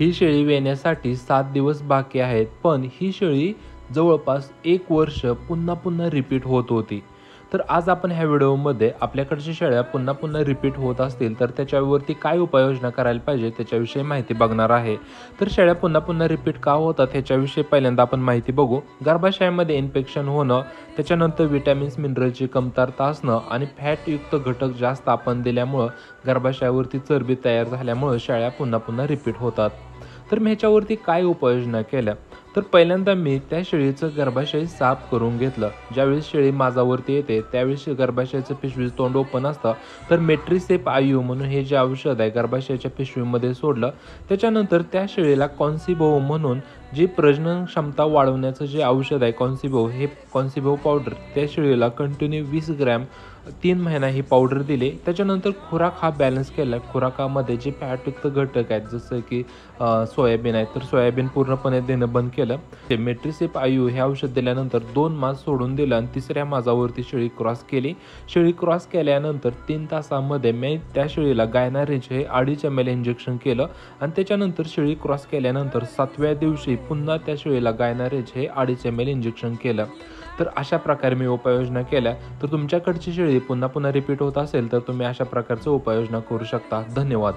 ही शेळी वेण्यासाठी 7 दिवस बाकी आहेत, पण ही शेळी जवळपास 1 वर्ष पुन्हा पुन्हा रिपीट होत होती. तर आज आपण ह्या व्हिडिओमध्ये आपल्याकडच्या शेळ्या पुन्हा पुन्हा रिपीट होत असतील तर त्याच्यावरती काय उपाययोजना करायला पाहिजे त्याच्याविषयी माहिती बघणार आहे. तर शेळ्या पुन्हा पुन्हा रिपीट का होतात ह्याच्याविषयी पहिल्यांदा आपण माहिती बघू. गर्भाशयामध्ये इन्फेक्शन होणं, त्याच्यानंतर विटॅमिन्स मिनरलची कमतरता असणं आणि फॅटयुक्त घटक जास्त आपण दिल्यामुळं गर्भाशयावरती चरबी तयार झाल्यामुळं शेळ्या पुन्हा पुन्हा रिपीट होतात. तर मी ह्याच्यावरती काय उपाययोजना केल्या, तर पहिल्यांदा मी त्या शेळीचं गर्भाशय साफ करून घेतलं. ज्यावेळेस शेळी माझावरती येते त्यावेळेस गर्भाशयाचं पिशवीचं तोंड ओपन असतं, तर मेट्रिसेप आयु म्हणून हे जे औषध आहे गर्भाशयाच्या पिशवीमध्ये सोडलं. त्याच्यानंतर त्या शेळीला कॉन्सिबो म्हणून जी प्रजनन क्षमता वाढवण्याचं जे औषध आहे कॉन्सिबो, हे कॉन्सिबो पावडर त्या शेळीला कंटिन्यू 20 ग्रॅम 3 महिना ही पावडर दिली. त्याच्यानंतर खुराक हा बॅलन्स केला. खुराकामध्ये जे फॅटयुक्त घटक आहेत जसं की सोयाबीन आहे, तर सोयाबीन पूर्णपणे देणं बंद केलं. ते मेट्रिसेप आयु हे औषध दिल्यानंतर 2 मास सोडून दिलं आणि तिसऱ्या मासावरती शेळी क्रॉस केली. शेळी क्रॉस केल्यानंतर 3 तासामध्ये मी त्या शेळीला गायनारेज हे 2.5 ml इंजेक्शन केलं आणि त्याच्यानंतर शेळी क्रॉस केल्यानंतर 7व्या दिवशी पुन्हा त्या शेळीला गायनारेज हे 2.5 ml इंजेक्शन केलं. तर अशा प्रकारे मी उपाययोजना केल्या. तर तुमच्याकडची शेळी पुन्हा पुन्हा रिपीट होत असेल तर तुम्ही अशा प्रकारचं उपाययोजना करू शकता. धन्यवाद.